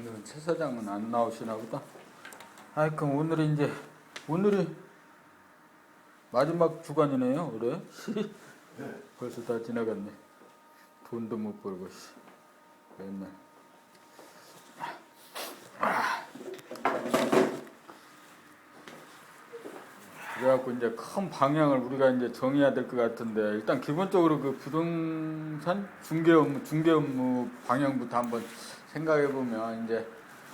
오늘은 최 사장은 안 나오시나 보다. 그럼 오늘이 마지막 주간이네요, 올해. 네. 벌써 다 지나갔네. 돈도 못 벌고, 맨날. 그래갖고 이제 큰 방향을 우리가 이제 정해야 될 것 같은데, 일단 기본적으로 그 부동산 중개 업무 방향부터 한번 생각해 보면, 이제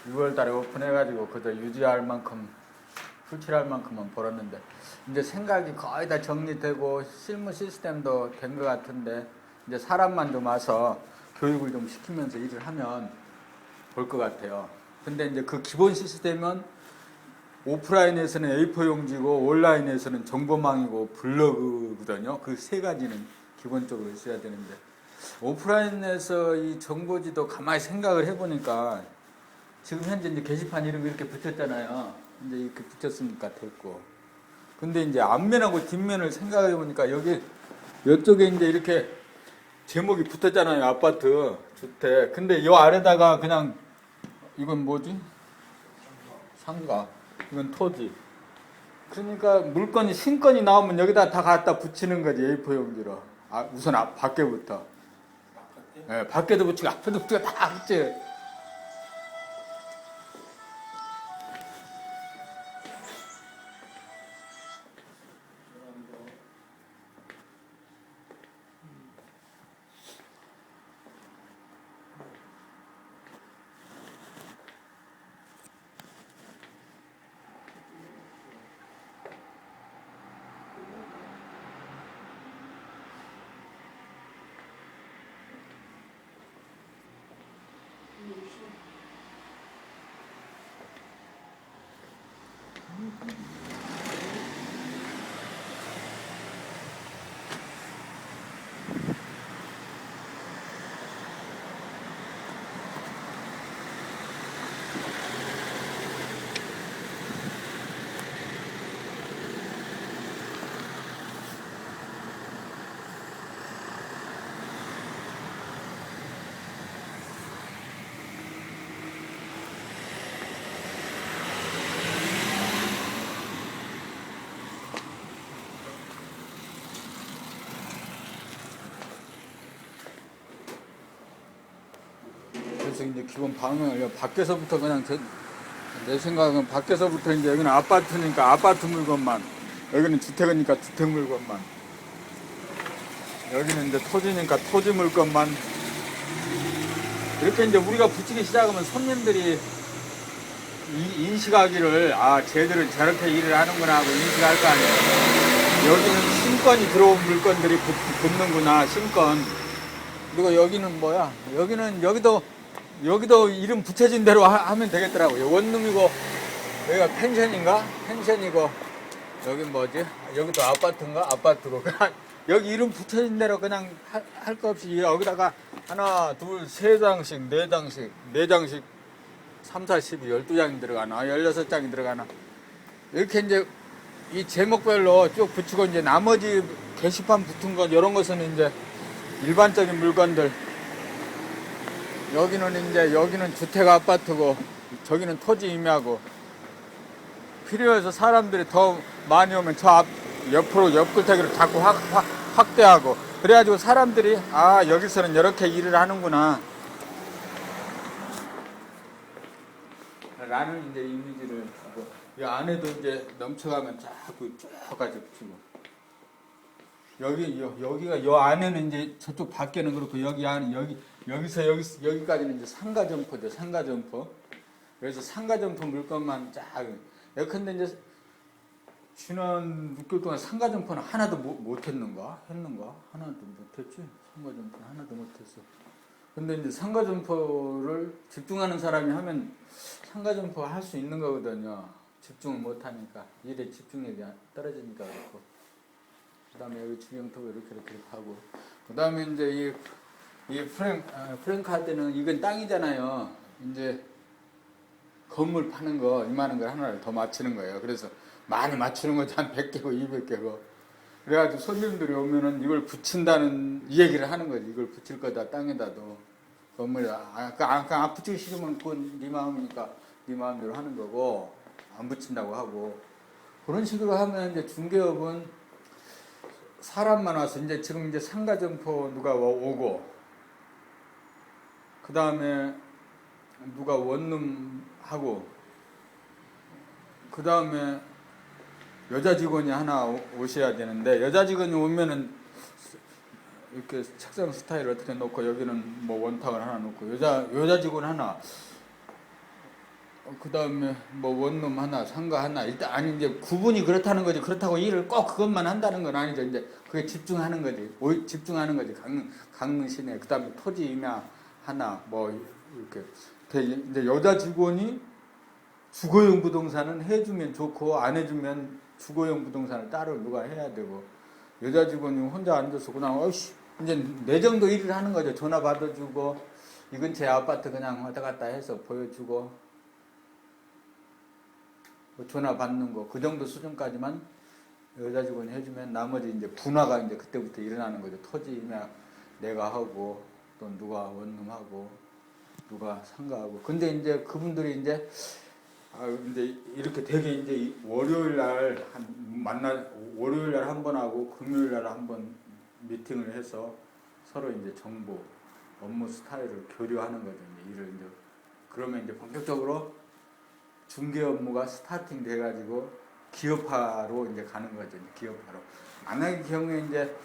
6월 달에 오픈해가지고 그저 유지할 만큼, 풀칠할 만큼은 벌었는데, 이제 생각이 거의 다 정리되고 실무 시스템도 된 것 같은데, 이제 사람만 좀 와서 교육을 좀 시키면서 일을 하면 볼 것 같아요. 근데 이제 그 기본 시스템은 오프라인에서는 A4 용지고 온라인에서는 정보망이고 블로그거든요. 그 세 가지는 기본적으로 있어야 되는데, 오프라인에서 이 정보지도 가만히 생각을 해보니까 지금 현재 이제 게시판 이런 거 이렇게 붙였잖아요. 이제 이렇게 붙였으니까 됐고, 근데 이제 앞면하고 뒷면을 생각해 보니까 이쪽에 이제 이렇게 제목이 붙었잖아요. 아파트, 주택. 근데 이 아래다가 그냥 이건 뭐지? 상가. 이건 토지. 그러니까 물건이 신건이 나오면 여기다 다 갖다 붙이는 거지, A4 용지로. 우선 밖에부터. 예, 밖에도 붙이고 앞에도 붙이고 다 붙여. 그래서 이제 기본 방향을 밖에서부터 그냥 내 생각은 밖에서부터 이제 여기는 아파트니까 아파트 물건만, 여기는 주택이니까 주택 물건만, 여기는 이제 토지니까 토지 물건만, 이렇게 이제 우리가 붙이기 시작하면 손님들이 인식하기를, 쟤들은 저렇게 일을 하는구나 하고 인식할 거 아니에요. 여기는 신건이 들어온 물건들이 붙는구나, 신건. 그리고 여기는 뭐야? 여기도 이름 붙여진 대로 하면 되겠더라고요. 원룸이고, 여기가 펜션인가? 펜션이고, 여긴 뭐지? 여기도 아파트인가? 아파트고. 여기 이름 붙여진 대로 그냥 할 거 없이 여기다가 하나, 둘, 세 장씩, 네 장씩, 3, 4, 12, 12장이 들어가나? 16장이 들어가나? 이렇게 이제 이 제목별로 쭉 붙이고, 이제 나머지 게시판 붙은 것, 이런 것은 이제 일반적인 물건들. 여기는 주택 아파트고, 저기는 토지 임야고, 필요해서 사람들이 더 많이 오면 저 옆으로 옆구태기로 자꾸 확대하고, 그래가지고 사람들이, 여기서는 이렇게 일을 하는구나 라는 이제 이미지를 주고, 이 안에도 이제 넘쳐가면 자꾸 쭉 가지고 붙이고, 여기가 요 안에는 이제 저쪽 밖에는 그렇고, 여기 안에 여기까지는 이제 상가점포죠. 상가점포. 그래서 상가점포 물건만 쫙. 예컨대 이제 지난 6개월 동안 상가점포는 하나도 못 했는가? 하나도 못했지. 상가점포는 하나도 못했어. 근데 이제 상가점포를 집중하는 사람이 하면 상가점포 할 수 있는 거거든요. 집중을 못 하니까. 일에 집중력이 떨어지니까 그렇고. 그 다음에 여기 주경토가 이렇게 하고, 그 다음에 이제 이 프랭카드는 이건 땅이잖아요. 이제 건물 파는 거 이만한 걸 하나를 더 맞추는 거예요. 그래서 많이 맞추는 거지, 한 100개고 200개고. 그래가지고 손님들이 오면은 이걸 붙인다는 이 얘기를 하는 거지. 이걸 붙일 거다, 땅에다도. 건물에 안 붙이기 싫으면 그건 네 마음이니까 네 마음대로 하는 거고 안 붙인다고 하고 그런 식으로 하면 이제 중개업은 사람만 와서 이제 지금 이제 상가점포 누가 오고 그 다음에 누가 원룸하고 그 다음에 여자 직원이 하나 오셔야 되는데 여자 직원이 오면은 이렇게 책상 스타일을 어떻게 놓고 여기는 뭐 원탁을 하나 놓고 여자 직원 하나 그 다음에 뭐 원룸 하나 상가 하나 일단 아니 이제 구분이 그렇다는 거지 그렇다고 일을 꼭 그것만 한다는 건 아니죠. 이제 그게 집중하는 거지 집중하는 거지 강릉 시내 그 다음에 토지 임야 하나 뭐 이렇게 이제 여자 직원이 주거용 부동산은 해주면 좋고 안 해주면 주거용 부동산을 따로 누가 해야 되고 여자 직원이 혼자 앉아서 그냥 어이씨 이제 내 정도 일을 하는 거죠. 전화 받아주고 이 근처에 아파트 그냥 왔다 갔다 해서 보여주고 전화 받는 거 그 정도 수준까지만 여자 직원이 해주면 나머지 이제 분화가 이제 그때부터 일어나는 거죠. 토지 임야 내가 하고 또 누가 원룸하고 누가 상가하고 근데 이제 그분들이 이제 근데 이렇게 되게 이제 월요일 날 월요일 날 한 번 하고 금요일 날 한 번 미팅을 해서 서로 이제 정보, 업무 스타일을 교류하는 거죠. 이제 일을 이제 그러면 이제 본격적으로 중개 업무가 스타팅 돼가지고 기업화로 이제 가는 거죠. 이제 기업화로. 만약의 경우에 이제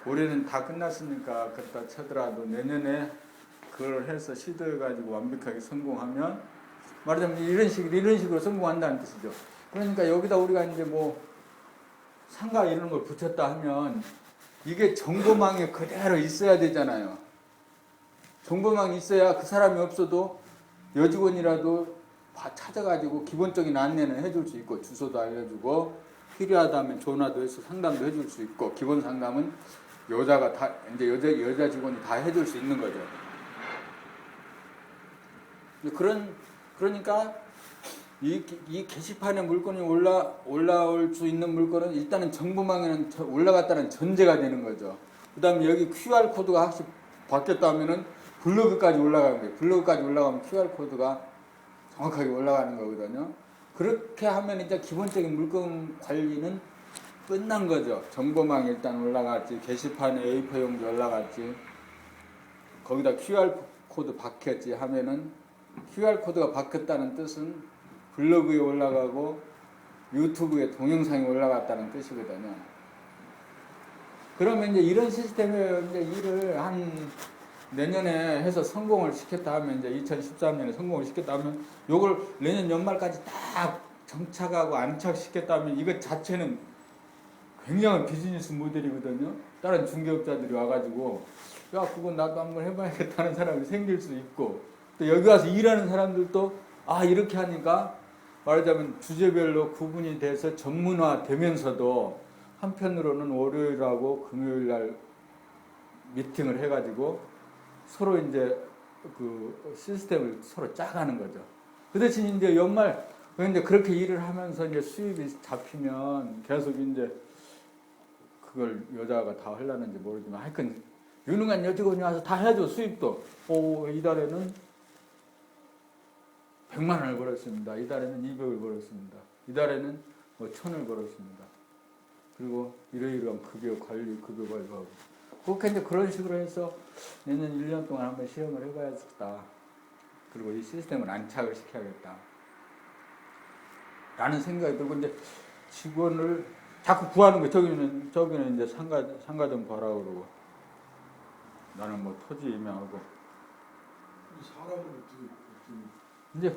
올해는 다 끝났으니까 그렇다 쳐더라도 내년에 그걸 해서 시도해가지고 완벽하게 성공하면 말하자면 이런 식으로 성공한다는 뜻이죠. 그러니까 여기다 우리가 이제 뭐 상가 이런 걸 붙였다 하면 이게 정보망에 그대로 있어야 되잖아요. 정보망이 있어야 그 사람이 없어도 여직원이라도 찾아가지고 기본적인 안내는 해줄 수 있고 주소도 알려주고 필요하다면 전화도 해서 상담도 해줄 수 있고 기본 상담은 여자가 다 이제 여자 직원이 다 해줄 수 있는 거죠. 그러니까 이 게시판에 물건이 올라올 수 있는 물건은 일단은 정보망에는 올라갔다는 전제가 되는 거죠. 그 다음에 여기 QR코드가 확실히 바뀌었다 하면은 블로그까지 올라가는 거예요. 블로그까지 올라가면 QR코드가 정확하게 올라가는 거거든요. 그렇게 하면 이제 기본적인 물건 관리는 끝난 거죠. 정보망에 일단 올라갔지, 게시판에 A4 용지 올라갔지, 거기다 QR코드 박혔지 하면은 QR코드가 바뀌었다는 뜻은 블로그에 올라가고 유튜브에 동영상이 올라갔다는 뜻이거든요. 그러면 이제 이런 시스템에 이제 일을 한 내년에 해서 성공을 시켰다 하면 이제 2013년에 성공을 시켰다 하면 요걸 내년 연말까지 딱 정착하고 안착시켰다 하면 이것 자체는 굉장한 비즈니스 모델이거든요. 다른 중개업자들이 와가지고 야 그건 나도 한번 해봐야겠다는 사람이 생길 수 있고 또 여기 와서 일하는 사람들도 이렇게 하니까 말하자면 주제별로 구분이 돼서 전문화 되면서도 한편으로는 월요일하고 금요일날 미팅을 해가지고 서로 이제 그 시스템을 서로 짜가는 거죠. 그 대신 이제 연말 이제 그렇게 일을 하면서 이제 수입이 잡히면 계속 이제 그걸 여자가 다 하려는지 모르지만 하여튼 유능한 여직원이 와서 다 해줘. 수입도 이달에는 100만 원을 벌었습니다. 이달에는 200을 벌었습니다. 이달에는 뭐 1000을 벌었습니다. 그리고 이러이러한 급여 관리하고 그렇게 이제 그런 식으로 해서 내년 1년 동안 한번 시험을 해봐야겠다. 그리고 이 시스템을 안착을 시켜야겠다. 라는 생각이 들고 이제 직원을 자꾸 구하는 거 저기는 이제 상가 좀 봐라 그러고 나는 뭐 토지 임야하고 사람을 어떻게 이제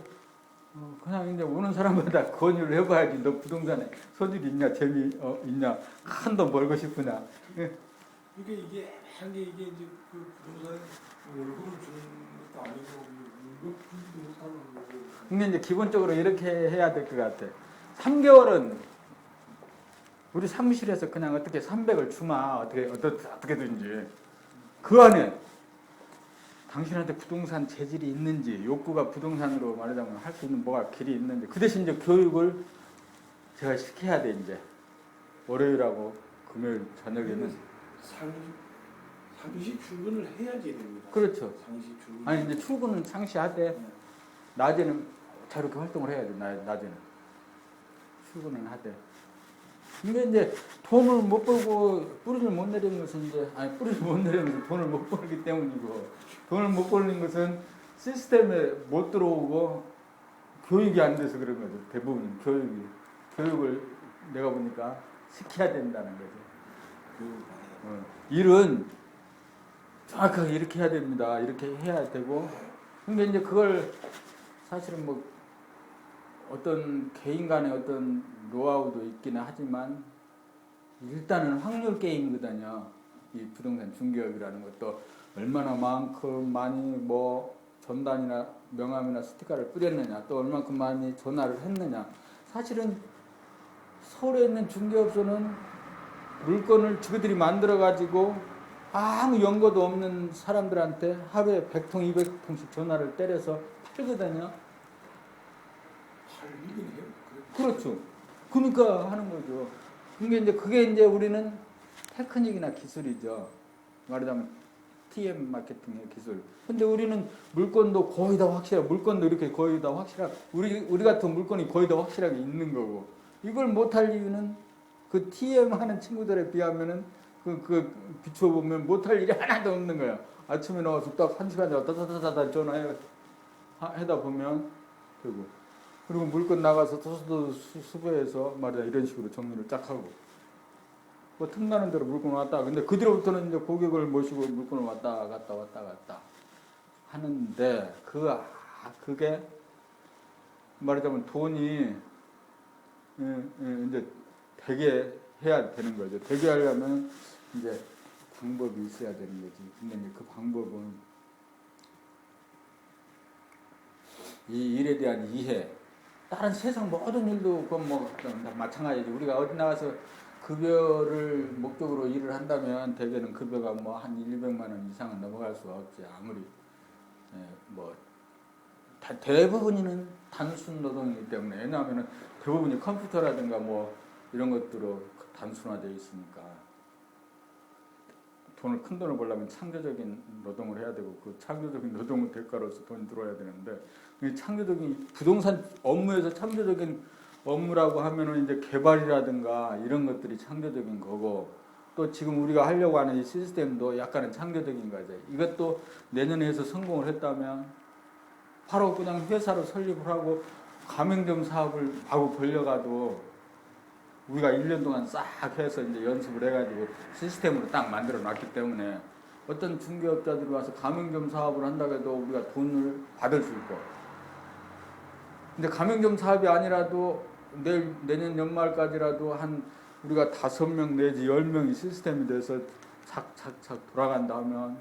그냥 이제 오는 사람마다 권유를 해봐야지. 너 부동산에 소질 있냐, 재미 있냐, 큰 돈 벌고 싶으냐. 이게 애매한 게 이게 이제 그 부동산에 월급을 주는 것도 아니고 월급 주지도 못하는 거고. 근데 이제 기본적으로 이렇게 해야 될 것 같아. 3개월은 우리 사무실에서 그냥 어떻게 300을 주마 어떻게든지 그 안에 당신한테 부동산 재질이 있는지 욕구가 부동산으로 말하자면 할 수 있는 뭐가 길이 있는지 그 대신 이제 교육을 제가 시켜야 돼. 이제 월요일하고 금요일 저녁에는 상시 출근을 해야지 됩니다. 그렇죠. 상시 출근. 아니 이제 출근은 상시하되 네. 낮에는 자유롭게 활동을 해야 돼. 낮에는 출근은 하되. 근데 이제 돈을 못 벌고 뿌리를 못 내리는 것은 이제 아니 뿌리를 못 내리는 것은 돈을 못 벌기 때문이고 돈을 못 벌는 것은 시스템에 못 들어오고 교육이 안 돼서 그런 거죠. 대부분 교육을 내가 보니까 시켜야 된다는 거죠. 일은 정확하게 이렇게 해야 됩니다. 이렇게 해야 되고 근데 이제 그걸 사실은 뭐 어떤 개인 간의 어떤 노하우도 있기는 하지만 일단은 확률 게임이거든요. 이 부동산 중개업이라는 것도 얼마나 많이 뭐 전단이나 명함이나 스티커를 뿌렸느냐 또 얼마큼 많이 전화를 했느냐 사실은 서울에 있는 중개업소는 물건을 지그들이 만들어 가지고 아무 연고도 없는 사람들한테 하루에 100통 200통씩 전화를 때려서 팔거든요. 팔리긴 해요. 그렇죠. 그러니까 하는 거죠. 그게 이제 우리는 테크닉이나 기술이죠. 말하자면 TM 마케팅의 기술. 근데 우리는 물건도 거의 다 확실하고 물건도 이렇게 거의 다 확실하고 우리 같은 물건이 거의 다 확실하게 있는 거고 이걸 못할 이유는 그 TM 하는 친구들에 비하면은 그 비춰보면 못할 일이 하나도 없는 거야. 아침에 나와서 딱 1시간 다다다다 전화해 해다 보면 되고 그리고 물건 나가서 토스도 수거해서 말이야 이런 식으로 정리를 쫙 하고 뭐 틈나는 대로 물건 왔다. 근데 그 뒤로부터는 이제 고객을 모시고 물건을 왔다 갔다 하는데 그게 말하자면 돈이 이제 되게 해야 되는 거죠. 되게 하려면 이제 방법이 있어야 되는 거지. 근데 이제 그 방법은 이 일에 대한 이해. 다른 세상 모든 일도 그건 뭐 마찬가지지. 우리가 어디 나가서 급여를 목적으로 일을 한다면 대개는 급여가 뭐 한 100만 원 이상은 넘어갈 수가 없지. 아무리 뭐 대부분은 단순 노동이기 때문에 왜냐하면 대부분이 컴퓨터라든가 뭐 이런 것들로 단순화되어 있으니까 큰 돈을 벌려면 창조적인 노동을 해야 되고 그 창조적인 노동의 대가로서 돈이 들어와야 되는데 창조적인 부동산 업무에서 창조적인 업무라고 하면은 이제 개발이라든가 이런 것들이 창조적인 거고 또 지금 우리가 하려고 하는 이 시스템도 약간은 창조적인 거죠. 이것도 내년에 해서 성공을 했다면 바로 그냥 회사를 설립을 하고 가맹점 사업을 하고 벌려가도 우리가 1년 동안 싹 해서 이제 연습을 해가지고 시스템으로 딱 만들어 놨기 때문에 어떤 중개업자들이 와서 가맹점 사업을 한다고 해도 우리가 돈을 받을 수 있고 근데 가맹점 사업이 아니라도 내년 연말까지라도 한 우리가 5명 내지 10명이 시스템이 돼서 착착착 돌아간다 하면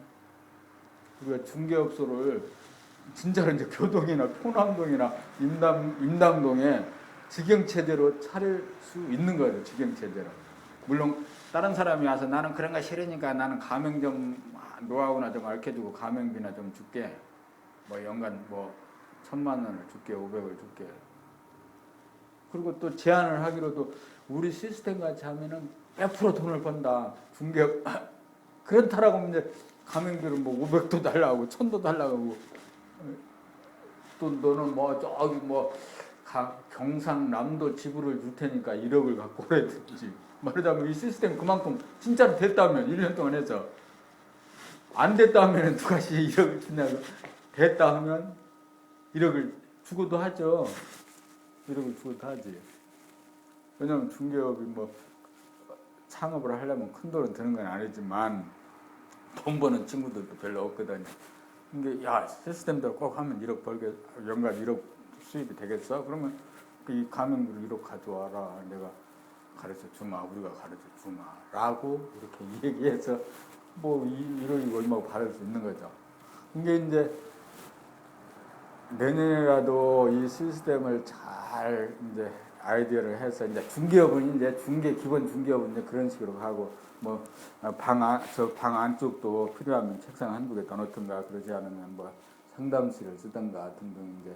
우리가 중개업소를 진짜로 이제 교동이나 포남동이나 임당동에 직영체제로 차릴 수 있는 거예요. 직영체제로. 물론 다른 사람이 와서 나는 그런 거 싫으니까 나는 가맹점 노하우나 좀 알려주고 가맹비나 좀 줄게. 뭐 연간 뭐 1,000만 원을 줄게 500을 줄게. 그리고 또 제안을 하기로도 우리 시스템 같이 하면은 100% 돈을 번다. 중개업 그렇다라고 하면 이제 가맹비를 뭐 500도 달라고 1,000도 달라고 또 너는 뭐 저기 뭐 경상남도 지구를 줄 테니까 1억을 갖고 오래든지 말하자면 이 시스템 그만큼 진짜로 됐다면 1년 동안 해서 안 됐다 하면 누가 1억을 주냐고 됐다 하면 1억을 주고도 하죠. 1억을 주고도 하지. 왜냐면 중개업이 뭐 창업을 하려면 큰 돈은 드는 건 아니지만 돈 버는 친구들도 별로 없거든요. 근데 야 시스템대로 꼭 하면 1억 벌게 연간 1억 수입이 되겠어? 그러면 이 가맹비를 1억 가져와라. 내가 가르쳐 주마. 우리가 가르쳐 주마. 라고 이렇게 얘기해서 뭐 1억이 얼마고 받을 수 있는 거죠. 이게 이제 내년에라도 이 시스템을 잘 이제 아이디어를 해서 이제 중개업은 이제 기본 중개업은 이제 그런 식으로 하고 뭐 방 안쪽도 필요하면 책상 한두 개 더 넣든가 그러지 않으면 뭐 상담실을 쓰든가 등등 이제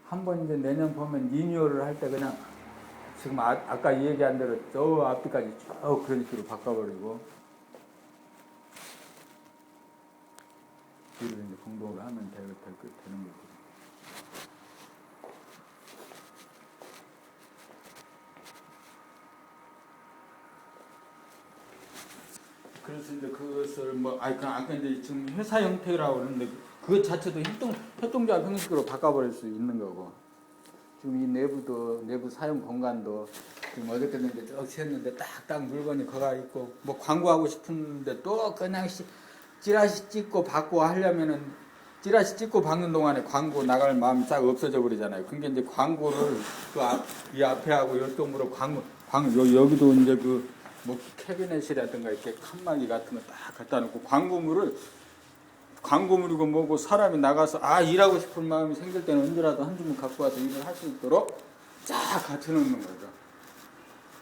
한번 이제 내년 보면 리뉴얼을 할 때 그냥 지금 아까 얘기한 대로 저 앞뒤까지 쭉 그런 식으로 바꿔버리고 일을 이제 공동으로 하면 되는 거죠. 그래서 이제 그것을 아까 이제 지금 회사 형태라고 그러는데 그것 자체도 협동조합 형식으로 바꿔버릴 수 있는 거고 지금 이 내부 사용 공간도 지금 어저께도 이제 쭉 치웠는데 딱딱 물건이 거가 있고 뭐 광고하고 싶은데 또 그냥 찌라시 찍고 받고 하려면은 찌라시 찍고 박는 동안에 광고 나갈 마음이 싹 없어져 버리잖아요. 그러니까 이제 광고를 이 앞에 하고 이쪽으로 여기도 이제 뭐 캐비넷이라든가 이렇게 칸막이 같은 거 딱 갖다 놓고 광고물이고 뭐고 사람이 나가서 일하고 싶은 마음이 생길 때는 언제라도 한 주문 갖고 와서 일을 할 수 있도록 쫙 갖춰 놓는 거죠.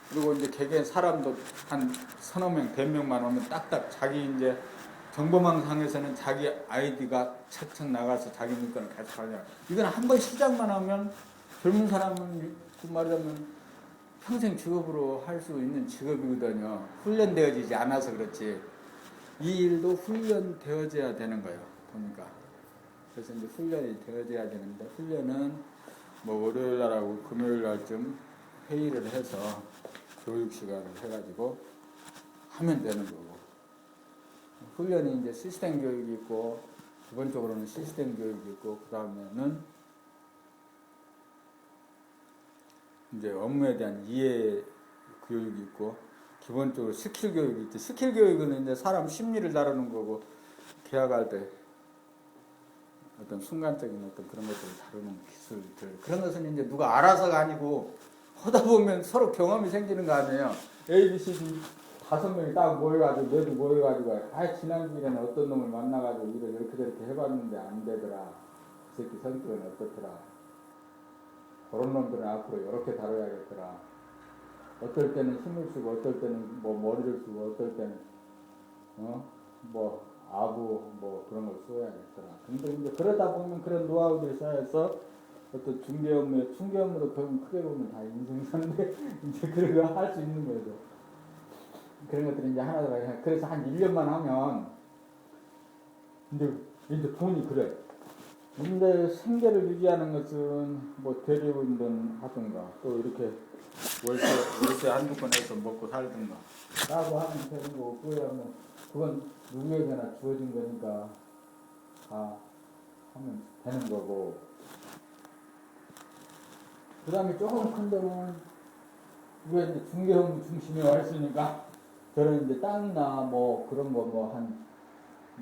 그리고 이제 개개인 사람도 한 서너 명, 100명만 오면 딱딱 자기 이제 정보망상에서는 자기 아이디가 척척 나가서 자기 물건을 계속 하냐. 이건 한 번 시작만 하면 젊은 사람은 말하자면 평생 직업으로 할 수 있는 직업이거든요. 훈련되어지지 않아서 그렇지. 이 일도 훈련되어져야 되는 거예요. 보니까. 그래서 이제 훈련이 되어져야 되는데 훈련은 뭐 월요일 날하고 금요일 날쯤 회의를 해서 교육 시간을 해가지고 하면 되는 거고. 훈련이 이제 시스템 교육이 있고 기본적으로는 시스템 교육이 있고 그 다음에는 이제 업무에 대한 이해 교육이 있고 기본적으로 스킬 교육이 있죠. 스킬 교육은 이제 사람 심리를 다루는 거고 계약할 때 어떤 순간적인 어떤 그런 것들을 다루는 기술들 그런 것은 이제 누가 알아서가 아니고 하다 보면 서로 경험이 생기는 거 아니에요. A, B, C, D 5명이 딱 모여가지고 너도 모여가지고 지난주에는 어떤 놈을 만나가지고 일을 이렇게 저렇게 해봤는데 안 되더라. 그 새끼 성격은 어떻더라. 그런 놈들은 앞으로 이렇게 다뤄야겠더라. 어떨 때는 힘을 쓰고 어떨 때는 뭐 머리를 쓰고 어떨 때는 뭐 아부 뭐 그런 걸 써야겠더라. 근데 이제 그러다 보면 그런 노하우들이 쌓여서 어떤 중개 업무도 결국 크게 보면 다 인생사인데 이제 그런 거 할 수 있는 거죠. 그런 것들이 이제 하나가 그래서 한 1년만 하면 이제 돈이 그래. 근데 생계를 유지하는 것은 뭐 대리운전 하든가 또 이렇게 월세 한두 건 해서 먹고 살든가 라고 하면 되는 거고 그건 누구에게나 주어진 거니까 다 하면 되는 거고 그 다음에 조금 큰 데는 우리가 이제 중개업 중심에 와 있으니까 저는 이제 땅이나 뭐 그런 거 뭐 한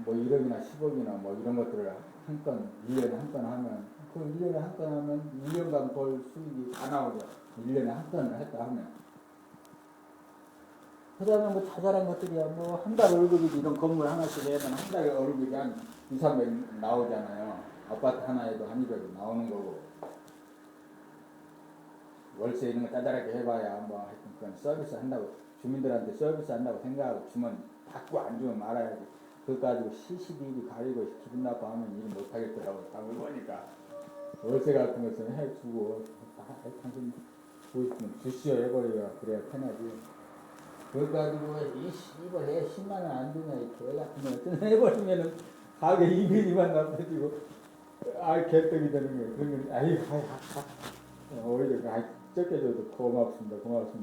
뭐 1억이나 10억이나 뭐 이런 것들을 한 건 1년에 한 건 하면 그 1년에 한 건 하면 1년간 벌 수익이 다 나오죠. 1년에 한 건을 했다 하면 그 다음에 뭐 자잘한 것들이야 뭐 한 달 월급이지 이런 건물 하나씩 해면 한 달에 월급이 한 2, 300 나오잖아요. 아파트 하나에도 한 200이 나오는 거고 월세 이런 거 짜잘하게 해봐야 뭐 하여튼 그건 서비스 한다고 주민들한테 서비스 한다고 생각하고 주면 받고 안 주면 말아야지. 그거 가지고 시시비비 가리고 기분 나빠하면 일 못하겠더라고. 방을 보니까 월세 같은 것은 해주고 당신 주고 싶으면 주시오 해버려야 그래야 편하지. 그거 가지고 이걸 해 10만 원 안 주냐 이 개 같은 거 어떤 해버리면은 가게 이미지만 나빠지고 개떡이 되는 거예요. 그러면 오히려 적게 줘도 고맙습니다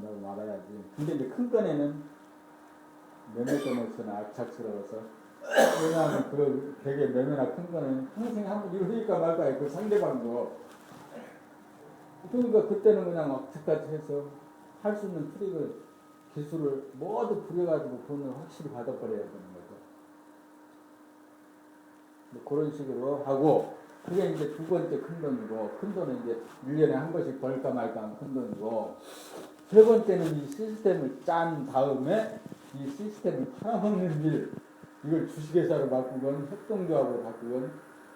하고 말아야지. 근데 이제 큰 건에는 매매건에서는 악착스러워서 왜냐하면 되게 매매나 큰 거는 평생 한번 이루니까 말까 그 상대방도 그러니까 그때는 그냥 악착같이 해서 할 수 있는 트릭을 기술을 모두 부려가지고 돈을 확실히 받아버려야 되는 거죠. 뭐 그런 식으로 하고 그게 이제 두 번째 큰 돈이고 큰 돈은 이제 1년에 한 번씩 벌까 말까 하는 큰 돈이고 세 번째는 이 시스템을 짠 다음에 이 시스템을 팔아먹는 일 이걸 주식회사로 바꾸건 협동조합으로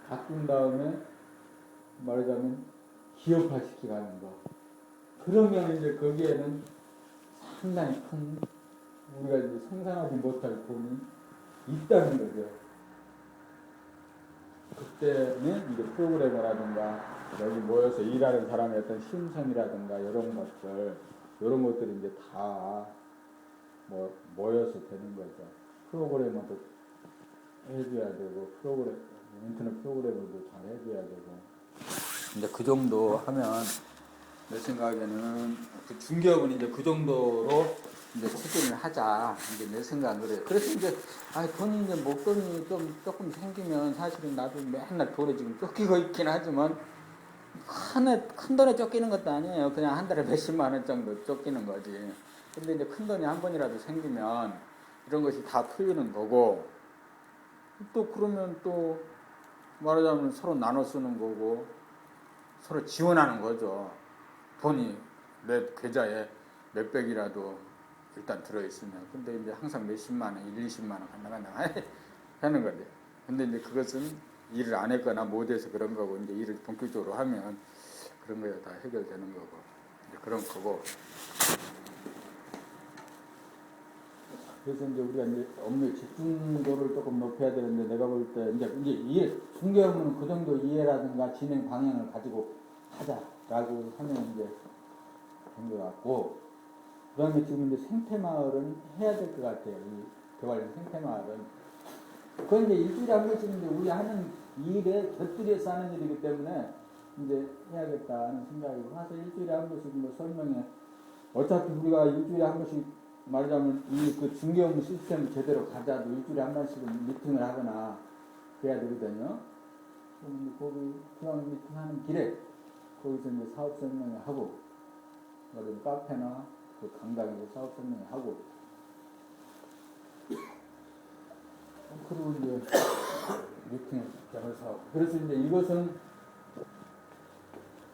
바꾼 다음에 말하자면 기업화 시키가는 거. 그러면 이제 거기에는 상당히 큰 우리가 이제 상상하지 못할 돈이 있다는 거죠. 그때는 이제 프로그래머라든가 여기 모여서 일하는 사람의 어떤 심성이라든가 이런 것들이 이제 다 모여서 되는 거죠. 프로그래머도 해줘야 되고 인터넷 프로그램을도 잘 해줘야 되고 이제 그 정도 하면 내 생각에는 그 중개업은 이제 그 정도로 이제 추진을 하자 이제 내 생각은 그래요. 그래서 이제 돈이 이제 목돈이 좀 조금 생기면 사실은 나도 맨날 돈에 지금 쫓기고 있긴 하지만 큰 돈에 쫓기는 것도 아니에요. 그냥 한 달에 몇십만 원 정도 쫓기는 거지. 근데 이제 큰 돈이 한 번이라도 생기면 이런 것이 다 풀리는 거고 또 그러면 또 말하자면 서로 나눠 쓰는 거고 서로 지원하는 거죠. 돈이 내 계좌에 몇백이라도 일단 들어있으면. 근데 이제 항상 몇십만 원, 1, 20만 원 간다 하는 건데. 근데 이제 그것은 일을 안 했거나 못해서 그런 거고, 이제 일을 본격적으로 하면 그런 거에 다 해결되는 거고, 이제 그런 거고. 그래서 이제 우리가 이제 업무 집중도를 조금 높여야 되는데, 내가 볼 때 이제 이해, 중개업무는 그 정도 이해라든가 진행 방향을 가지고 하자라고 하면 이제 된 것 같고, 그 다음에 지금 이제 생태마을은 해야 될 것 같아요. 이 개발된 생태마을은. 그건 이제 일주일에 한 번씩 이제 우리 하는 일에 곁들여서 하는 일이기 때문에 이제 해야겠다는 생각이고, 사실 일주일에 한 번씩 뭐 설명해. 어차피 우리가 일주일에 한 번씩 말하자면 이 그 중개업무 시스템을 제대로 가자도 일주일에 한 번씩은 미팅을 하거나 그래야 되거든요. 거기 그냥 미팅하는 길에 거기서 이제 사업 설명회 하고, 어떤 카페나 그 강당에서 사업 설명회 하고, 그리고 이제 미팅을 장을 사고. 그래서 이제 이것은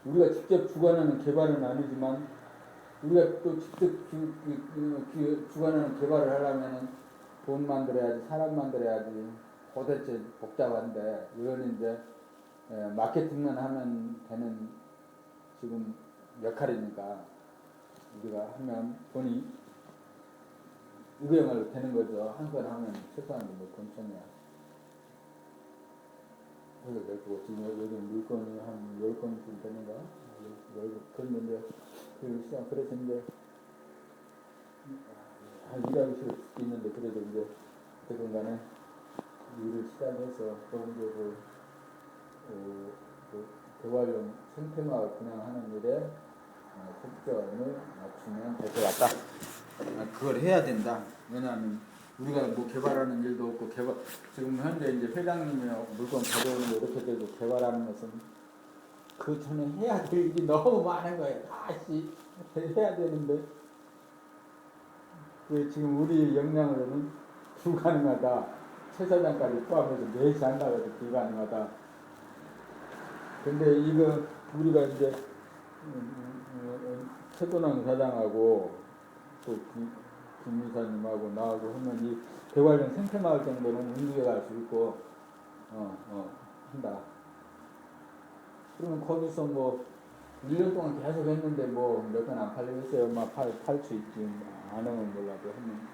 우리가 직접 주관하는 개발은 아니지만 우리가 또 직접 주관하는 개발을 하려면 돈 만들어야지, 사람 만들어야지. 도대체 복잡한데 이거는 이제 마케팅만 하면 되는 지금 역할이니까 우리가 하면 돈이 이거야말로 되는 거죠. 한 건 하면 최소한 뭐 돈천이야. 그래서 될 거고, 지금 여기 물건이 한 10건쯤 되는가? 그런데 그래서 이제 일하기 싫을 수도 있는데, 그래도 이제 어쨌든 간에 일을 시작해서 그런데도 개발용 생태마을 그냥 하는 일에 초점을 맞추면 될 것 같다. 그걸 해야 된다. 왜냐하면 우리가 뭐 개발하는 일도 없고, 지금 현재 이제 회장님이 물건 가져오는 거 이렇게 되고 개발하는 것은 그 전에 해야 될 일이 너무 많은 거예요. 다시 해야 되는데, 그 지금 우리 역량으로는 불가능하다. 최 사장까지 포함해서 4시 한다고 해도 불가능하다. 근데 이거 우리가 이제 최도남 사장하고 또 김 이사님하고 나하고 하면 이 개발용 생태마을 정도는 움직여갈 수 있고 한다. 그러면 거기서 뭐 1년 동안 계속 했는데 뭐 몇 건 안 팔리겠어요. 팔 수 있지. 안 하면 몰라도 하면.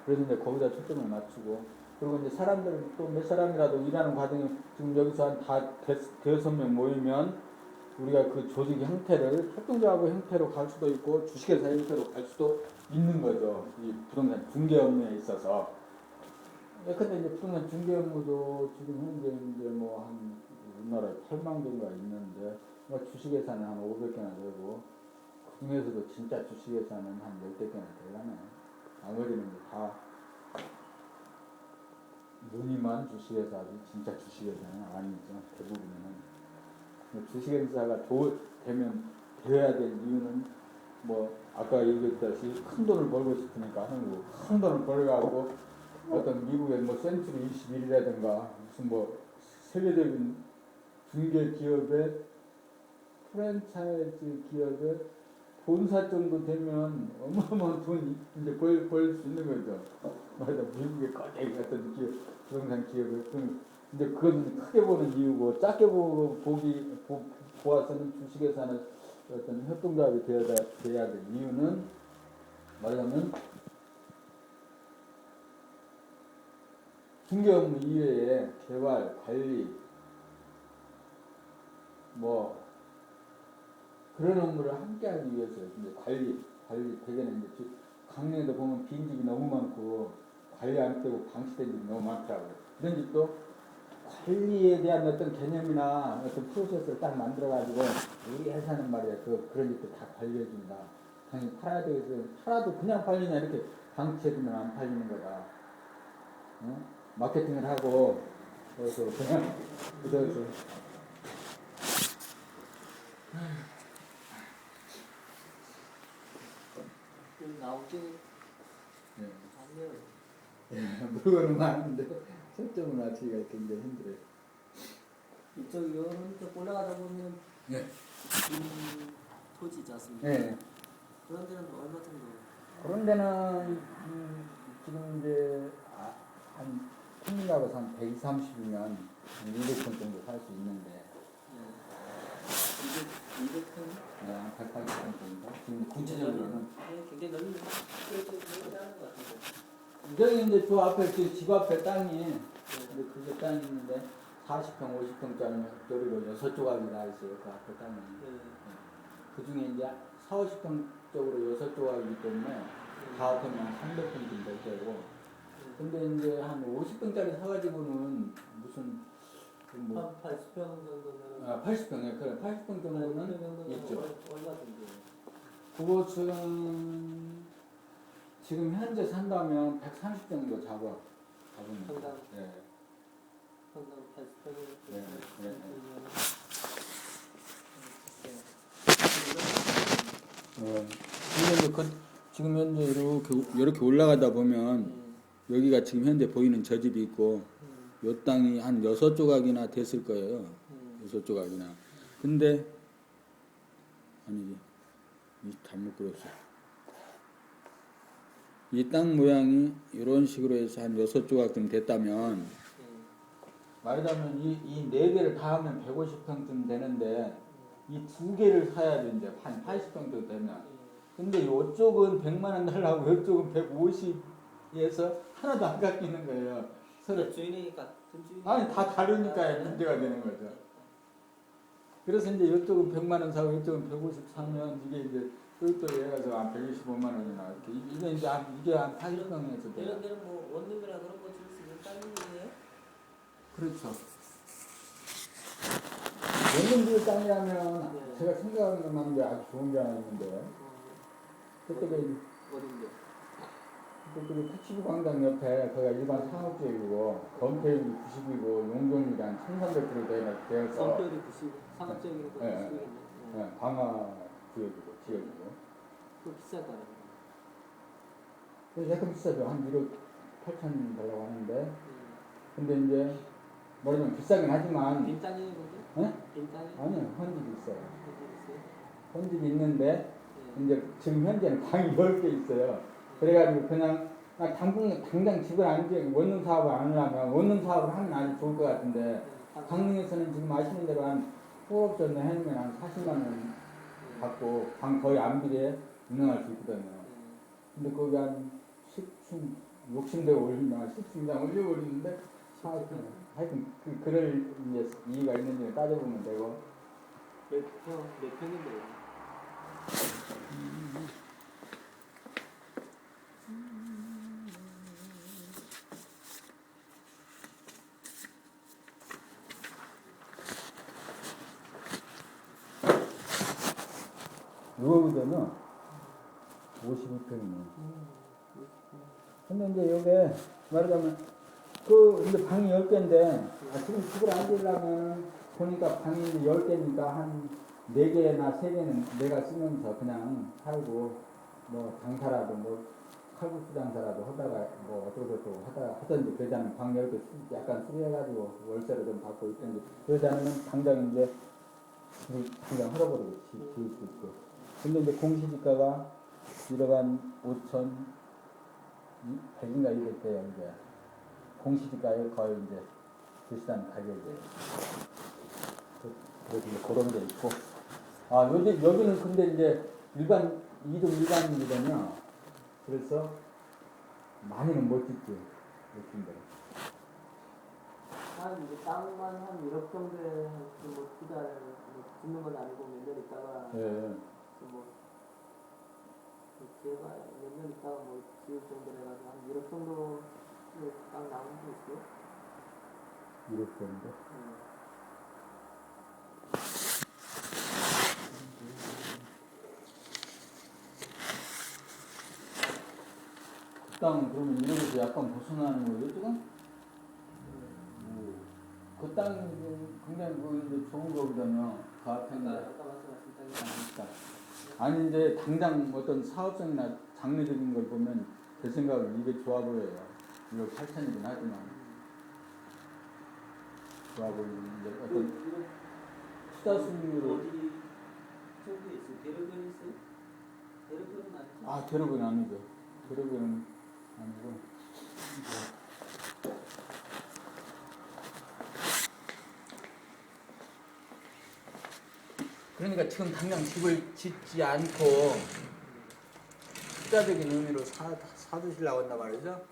그래서 이제 거기다 초점을 맞추고, 그리고 이제 사람들 또 몇 사람이라도 일하는 과정에 지금 여기서 한 다 5명 모이면 우리가 그 조직 형태를 협동조합의 형태로 갈 수도 있고 주식회사 형태로 갈 수도 있는 거죠. 이 부동산 중개 업무에 있어서. 근데 이제 부동산 중개 업무도 지금 현재 이제 뭐 한 우리나라에 8만 개가 있는데, 뭐 주식회사는 한 500개나 되고, 그 중에서도 진짜 주식회사는 한 10개나 되려네. 나머지는 다 무늬만 주식회사지 진짜 주식회사는 아니죠. 대부분은. 주식회사가 되어야 될 이유는 뭐 아까 얘기했다시피 큰 돈을 벌고 싶으니까 하는 거고, 큰 돈을 벌어가고 어떤 미국의 뭐 센츄리 21이라든가 무슨 뭐 세계적인 중개 기업의 프랜차이즈 기업의 본사 정도 되면 어마어마한 돈이 이제 벌 수 있는 거죠. 맞아, 미국의 거대 같은 기업, 부동산 기업을. 근데 그건 크게 보는 이유고, 작게 보아서는 주식회사는 어떤 협동조합이 돼야 될 이유는 말하자면 중개업무 이외에 개발, 관리, 뭐 그런 업무를 함께 하기 위해서요. 근데 관리 대개는 이제 강릉에도 보면 빈집이 너무 많고 관리 안 되고 방치된 집이 너무 많더라고요. 이런 집도 관리에 대한 어떤 개념이나 어떤 프로세스를 딱 만들어가지고 우리 회사는 말이야 그런 집도 다 관리해준다. 당연히 팔아야 되겠어. 팔아도 그냥 팔리냐 이렇게 방치해두면 안 팔리는 거다. 어? 마케팅을 하고 그래서 그냥 그래서 나오긴 예. 않네요. 예, 물건은 많은데 설정을 맞추기가 굉장히 힘들어요. 이쪽 요런데 올라가다 보면 예. 토지지 않습니까? 예. 그런 데는 얼마 정도? 그런 데는 지금 이제 한 평균가로 한 130이면 200평 정도 살 수 있는데 200평? 180평 정도. 지금 구체적으로는 굉장히 넓은 하는 것 같은데. 여기 이제 저 앞에 집 앞에 땅이 근데 그게 땅이 있는데 40평, 50평짜리 여기로 6조각이 나 있어요. 그 앞에 땅이. 그 중에 이제 40, 50평 쪽으로 6조각이기 때문에 다 합하면 300평 정도 될 거고. 근데 이제 한 50평짜리 사가지고는 무슨 뭐 한 80평 정도면 80평에 그래 80평 정도는 있죠. 얼마 정도? 그것은 지금 현재 산다면 130 정도 잡으면 평당? 예. 평당 80평이 네, 네, 근데 이제 지금 현재 이렇게 올라가다 보면 여기가 지금 현재 보이는 저 집이 있고 요 땅이 한 6조각이나 됐을 거예요. 6조각이나. 근데 아니지. 잘못 그렸어. 이 땅 모양이 이런 식으로 해서 한 6조각쯤 됐다면 말하자면 이 4개를 다 하면 150평쯤 되는데 이 2개를 사야 돼 이제 한 80평 정도 되면. 근데 이쪽은 100만 원 달라고 이쪽은 150에서 하나도 안 깎이는 거예요. 서로 주인이 같은 주인? 아니 다 다르니까 문제가 되는 거죠. 그래서 이제 이쪽은 100만 원 사고 이쪽은 150 사면 이게 이제 그것도 해가지고 한 125만 원이나 이렇게 이게 이제 이게 한 80평에서 돼요. 이런 데는 뭐 원룸이라 그런 거 줄 수 있는 땅이에요? 그렇죠. 원룸지 땅이라면 네. 제가 생각하는 게 아주 좋은 게 하나 있는데 그때가 어딘데? 그쪽에 택시부 광장 옆에 거기가 일반 상업지역이고 건폐율이 90이고 용적률이 한 1300% 되어서 성별이 90, 상업적인 거 네, 90이겠네. 방화 지역이고 그 비쌀 거 아니에요? 그래서 약간 비싸죠. 한 1억 8천 달라고 하는데 근데 이제 뭐냐면 비싸긴 하지만 빈 땅이에요, 근데? 네? 빈 땅이? 아니요. 헌집이 있어요. 어디 있어요? 헌집이 있는데 네. 이제 지금 현재는 방이 10개 있어요. 그래가지고 그냥 당장 집을 안 지어 원룸 사업을 안 하려면 원룸 사업을 하면 아주 좋을 것 같은데 강릉에서는 지금 아시는 대로 한 호업 전에 해놓으면 한 40만 원 받고 방 거의 안비례 운영할 수 있거든요. 근데 거기 한 10층, 60대 올리면 10층당 올려버리는데 하여튼 그럴 이유가 있는지 따져보면 되고. 몇 평인데? 요거보다는 52평이네. 근데 이제 요게 말하자면 이제 방이 10개인데 지금 집을 안 지으려면 보니까 방이 이제 10개니까 한 4개나 3개는 내가 쓰면서 그냥 살고 뭐 장사라도 뭐 칼국수 장사라도 하다가 뭐 어쩌고저쩌고 하든지 그러자면 방 10개 약간 수리해가지고 월세를 좀 받고 있든지 그러지 않으면 당장 이제 당장 헐어버리고 지을 수 있고. 근데 이제 공시지가가 1억 한 5천 100인가 이럴 때요, 이제. 공시지가에 거의 이제 비슷한 가격이에요. 그래서 그런 게 있고. 여기는 근데 이제 이동 일반이거든요. 그래서 많이는 못 짓지, 느낌대로. 한 이제 땅만 한 1억 정도에 뭐 투자를 뭐 짓는 건 아니고 몇 년 있다가 예. 뭐 제가 몇 년 있다가 뭐 지을 정도로 해가지고 한 1억 정도 딱 나온 게 있어요? 이렇게인데. 그 땅은 그러면 이러면서 약간 벗어나는 거예요, 지금? 그 땅이 굉장히 그 이제 좋은 거거든요. 가압형인데. 아까 말씀하신 땅이 아니 이제 당장 어떤 사업성이나 장르적인 걸 보면 제 생각은 이게 좋아 보여요. 이거 8천이긴 하지만 좋아 보이는 이제 어떤 투자 수익률을 어디 저기 있어요? 대륙은 있어요? 대륙은 아니죠? 아 대륙은 아니죠. 대륙은 아니고 그러니까 지금 당장 집을 짓지 않고 투자적인 의미로 사두시려고 한단 말이죠.